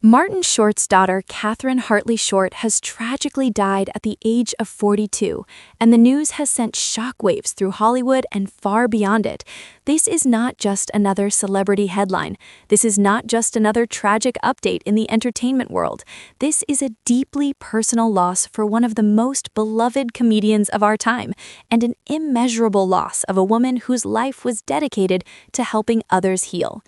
Martin Short's daughter, Katherine Hartley Short, has tragically died at the age of 42, and the news has sent shockwaves through Hollywood and far beyond it. This is not just another celebrity headline. This is not just another tragic update in the entertainment world. This is a deeply personal loss for one of the most beloved comedians of our time, and an immeasurable loss of a woman whose life was dedicated to helping others heal.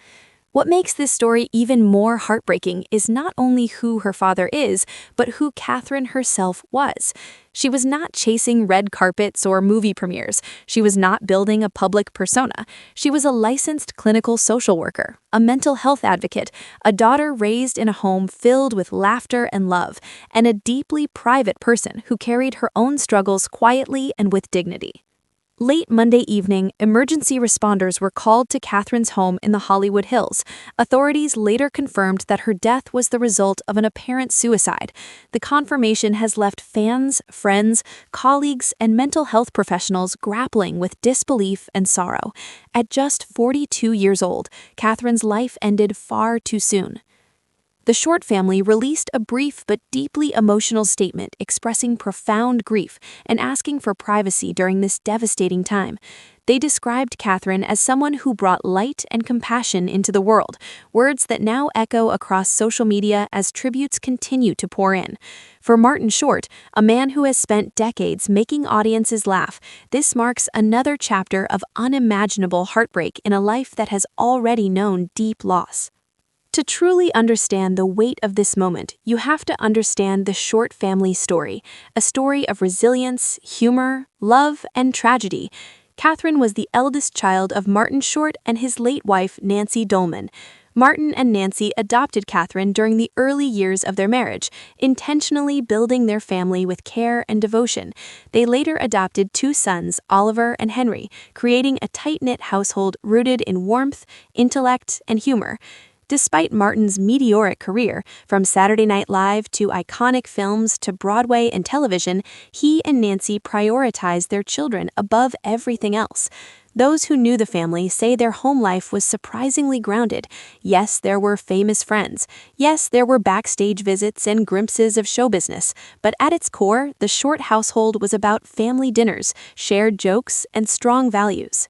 What makes this story even more heartbreaking is not only who her father is, but who Katherine herself was. She was not chasing red carpets or movie premieres. She was not building a public persona. She was a licensed clinical social worker, a mental health advocate, a daughter raised in a home filled with laughter and love, and a deeply private person who carried her own struggles quietly and with dignity. Late Monday evening, emergency responders were called to Katherine's home in the Hollywood Hills. Authorities later confirmed that her death was the result of an apparent suicide. The confirmation has left fans, friends, colleagues, and mental health professionals grappling with disbelief and sorrow. At just 42 years old, Katherine's life ended far too soon. The Short family released a brief but deeply emotional statement expressing profound grief and asking for privacy during this devastating time. They described Katherine as someone who brought light and compassion into the world, words that now echo across social media as tributes continue to pour in. For Martin Short, a man who has spent decades making audiences laugh, this marks another chapter of unimaginable heartbreak in a life that has already known deep loss. To truly understand the weight of this moment, you have to understand the Short family story, a story of resilience, humor, love, and tragedy. Katherine was the eldest child of Martin Short and his late wife, Nancy Dolman. Martin and Nancy adopted Katherine during the early years of their marriage, intentionally building their family with care and devotion. They later adopted two sons, Oliver and Henry, creating a tight-knit household rooted in warmth, intellect, and humor. Despite Martin's meteoric career, from Saturday Night Live to iconic films to Broadway and television, he and Nancy prioritized their children above everything else. Those who knew the family say their home life was surprisingly grounded. Yes, there were famous friends. Yes, there were backstage visits and glimpses of show business. But at its core, the Short household was about family dinners, shared jokes, and strong values.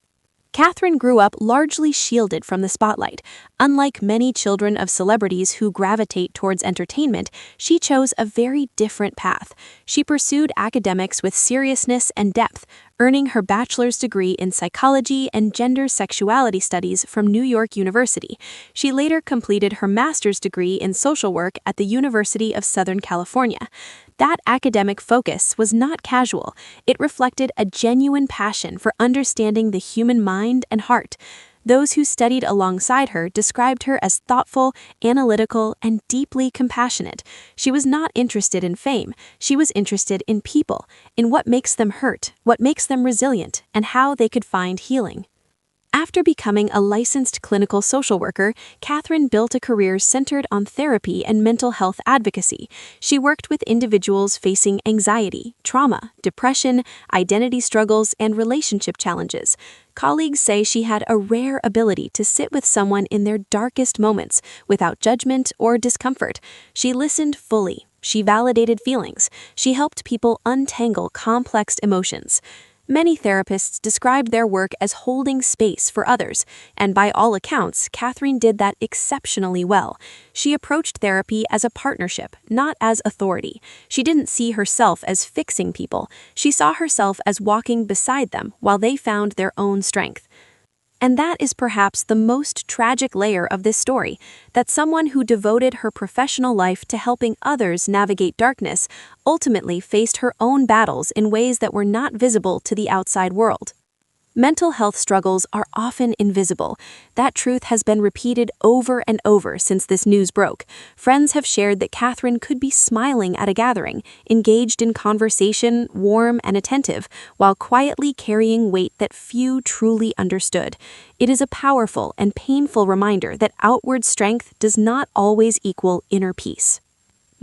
Katherine grew up largely shielded from the spotlight. Unlike many children of celebrities who gravitate towards entertainment, she chose a very different path. She pursued academics with seriousness and depth, earning her bachelor's degree in psychology and gender sexuality studies from New York University. She later completed her master's degree in social work at the University of Southern California. That academic focus was not casual. It reflected a genuine passion for understanding the human mind and heart. Those who studied alongside her described her as thoughtful, analytical, and deeply compassionate. She was not interested in fame. She was interested in people, in what makes them hurt, what makes them resilient, and how they could find healing. After becoming a licensed clinical social worker, Katherine built a career centered on therapy and mental health advocacy. She worked with individuals facing anxiety, trauma, depression, identity struggles, and relationship challenges. Colleagues say she had a rare ability to sit with someone in their darkest moments without judgment or discomfort. She listened fully. She validated feelings. She helped people untangle complex emotions. Many therapists describe their work as holding space for others, and by all accounts, Katherine did that exceptionally well. She approached therapy as a partnership, not as authority. She didn't see herself as fixing people. She saw herself as walking beside them while they found their own strength. And that is perhaps the most tragic layer of this story, that someone who devoted her professional life to helping others navigate darkness ultimately faced her own battles in ways that were not visible to the outside world. Mental health struggles are often invisible. That truth has been repeated over and over since this news broke. Friends have shared that Katherine could be smiling at a gathering, engaged in conversation, warm and attentive, while quietly carrying weight that few truly understood. It is a powerful and painful reminder that outward strength does not always equal inner peace.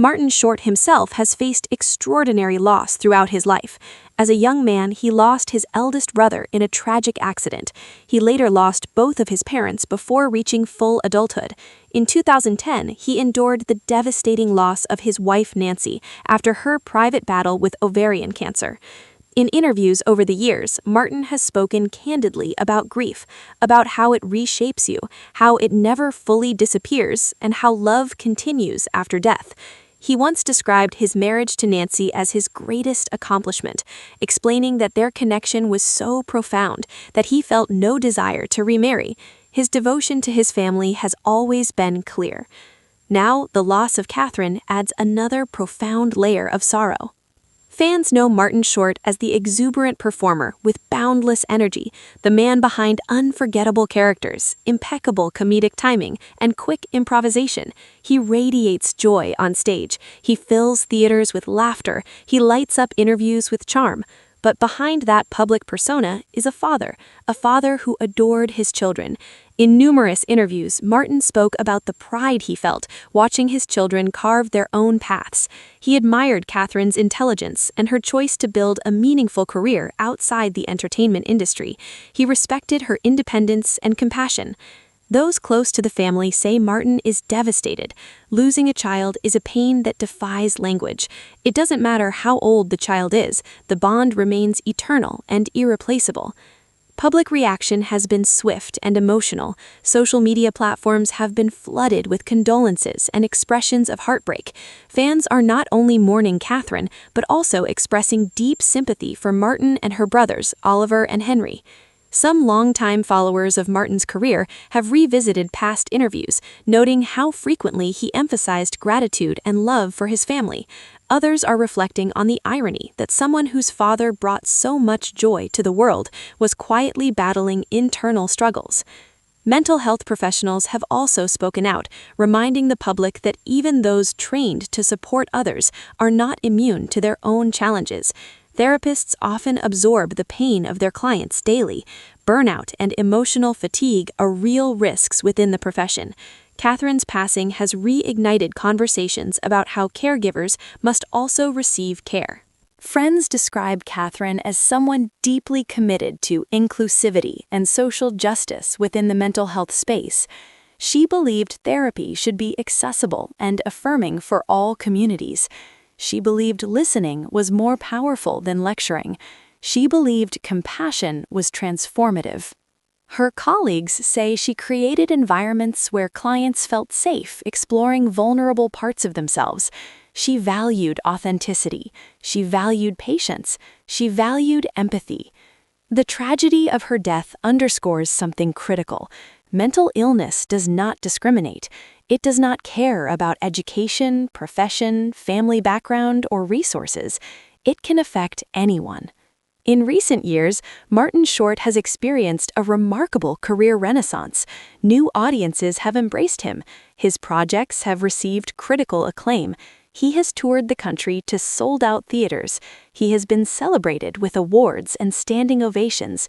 Martin Short himself has faced extraordinary loss throughout his life. As a young man, he lost his eldest brother in a tragic accident. He later lost both of his parents before reaching full adulthood. In 2010, he endured the devastating loss of his wife Nancy after her private battle with ovarian cancer. In interviews over the years, Martin has spoken candidly about grief, about how it reshapes you, how it never fully disappears, and how love continues after death. He once described his marriage to Nancy as his greatest accomplishment, explaining that their connection was so profound that he felt no desire to remarry. His devotion to his family has always been clear. Now, the loss of Katherine adds another profound layer of sorrow. Fans know Martin Short as the exuberant performer with boundless energy, the man behind unforgettable characters, impeccable comedic timing, and quick improvisation. He radiates joy on stage. He fills theaters with laughter. He lights up interviews with charm. But behind that public persona is a father who adored his children. In numerous interviews, Martin spoke about the pride he felt watching his children carve their own paths. He admired Katherine's intelligence and her choice to build a meaningful career outside the entertainment industry. He respected her independence and compassion. Those close to the family say Martin is devastated. Losing a child is a pain that defies language. It doesn't matter how old the child is, the bond remains eternal and irreplaceable. Public reaction has been swift and emotional. Social media platforms have been flooded with condolences and expressions of heartbreak. Fans are not only mourning Katherine, but also expressing deep sympathy for Martin and her brothers, Oliver and Henry. Some longtime followers of Martin's career have revisited past interviews, noting how frequently he emphasized gratitude and love for his family. Others are reflecting on the irony that someone whose father brought so much joy to the world was quietly battling internal struggles. Mental health professionals have also spoken out, reminding the public that even those trained to support others are not immune to their own challenges. Therapists often absorb the pain of their clients daily. Burnout and emotional fatigue are real risks within the profession. Katherine's passing has reignited conversations about how caregivers must also receive care. Friends describe Katherine as someone deeply committed to inclusivity and social justice within the mental health space. She believed therapy should be accessible and affirming for all communities. She believed listening was more powerful than lecturing. She believed compassion was transformative. Her colleagues say she created environments where clients felt safe exploring vulnerable parts of themselves. She valued authenticity. She valued patience. She valued empathy. The tragedy of her death underscores something critical. Mental illness does not discriminate. It does not care about education, profession, family background, or resources. It can affect anyone. In recent years, Martin Short has experienced a remarkable career renaissance. New audiences have embraced him. His projects have received critical acclaim. He has toured the country to sold-out theaters. He has been celebrated with awards and standing ovations.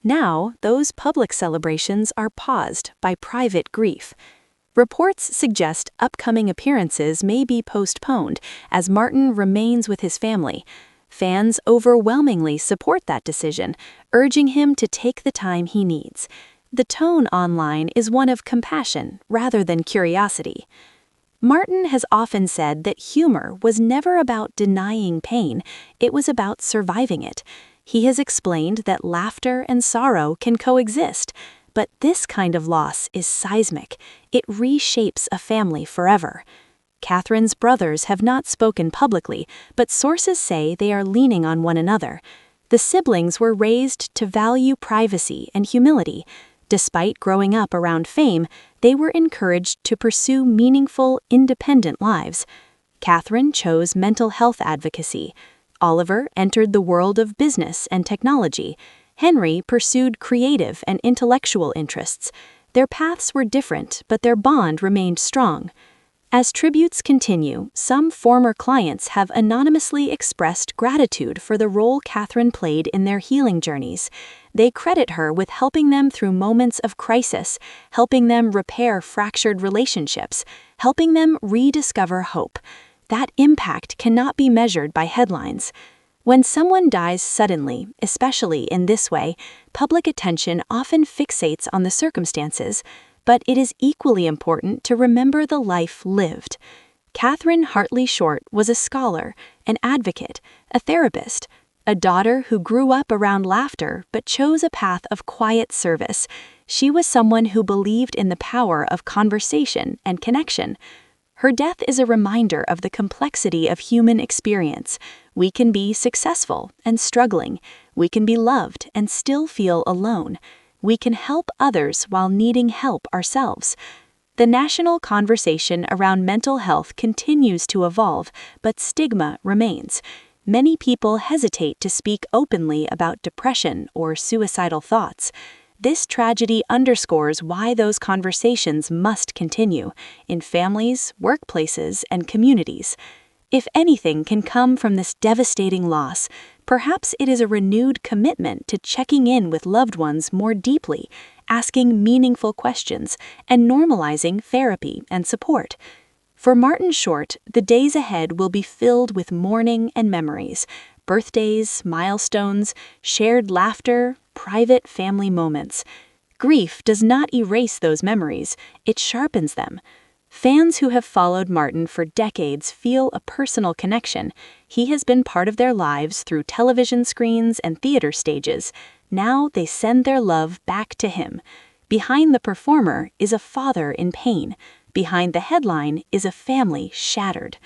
Now, those public celebrations are paused by private grief. Reports suggest upcoming appearances may be postponed as Martin remains with his family. Fans overwhelmingly support that decision, urging him to take the time he needs. The tone online is one of compassion rather than curiosity. Martin has often said that humor was never about denying pain, it was about surviving it. He has explained that laughter and sorrow can coexist, but this kind of loss is seismic. It reshapes a family forever. Katherine's brothers have not spoken publicly, but sources say they are leaning on one another. The siblings were raised to value privacy and humility. Despite growing up around fame, they were encouraged to pursue meaningful, independent lives. Katherine chose mental health advocacy. Oliver entered the world of business and technology. Henry pursued creative and intellectual interests. Their paths were different, but their bond remained strong. As tributes continue, some former clients have anonymously expressed gratitude for the role Katherine played in their healing journeys. They credit her with helping them through moments of crisis, helping them repair fractured relationships, helping them rediscover hope. That impact cannot be measured by headlines. When someone dies suddenly, especially in this way, public attention often fixates on the circumstances, but it is equally important to remember the life lived. Katherine Hartley Short was a scholar, an advocate, a therapist, a daughter who grew up around laughter but chose a path of quiet service. She was someone who believed in the power of conversation and connection. Her death is a reminder of the complexity of human experience. We can be successful and struggling. We can be loved and still feel alone. We can help others while needing help ourselves. The national conversation around mental health continues to evolve, but stigma remains. Many people hesitate to speak openly about depression or suicidal thoughts. This tragedy underscores why those conversations must continue in families, workplaces, and communities. If anything can come from this devastating loss, perhaps it is a renewed commitment to checking in with loved ones more deeply, asking meaningful questions, and normalizing therapy and support. For Martin Short, the days ahead will be filled with mourning and memories, birthdays, milestones, shared laughter, private family moments. Grief does not erase those memories, it sharpens them. Fans who have followed Martin for decades feel a personal connection. He has been part of their lives through television screens and theater stages. Now they send their love back to him. Behind the performer is a father in pain. Behind the headline is a family shattered.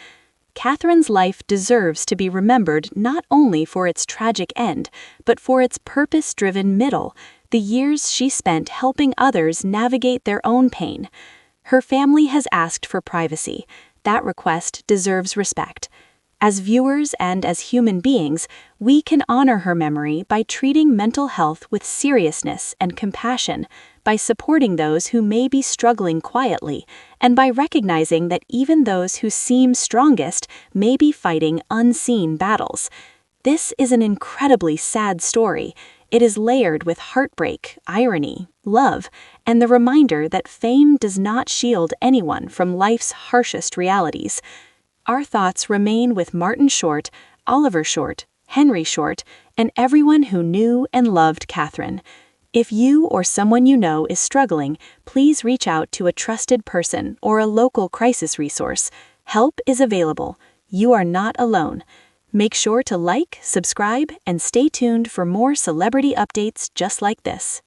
Katherine's life deserves to be remembered not only for its tragic end, but for its purpose-driven middle, the years she spent helping others navigate their own pain. Her family has asked for privacy. That request deserves respect. As viewers and as human beings, we can honor her memory by treating mental health with seriousness and compassion, by supporting those who may be struggling quietly, and by recognizing that even those who seem strongest may be fighting unseen battles. This is an incredibly sad story. It is layered with heartbreak, irony, love, and the reminder that fame does not shield anyone from life's harshest realities. Our thoughts remain with Martin Short, Oliver Short, Henry Short, and everyone who knew and loved Katherine. If you or someone you know is struggling, please reach out to a trusted person or a local crisis resource. Help is available. You are not alone. Make sure to like, subscribe, and stay tuned for more celebrity updates just like this.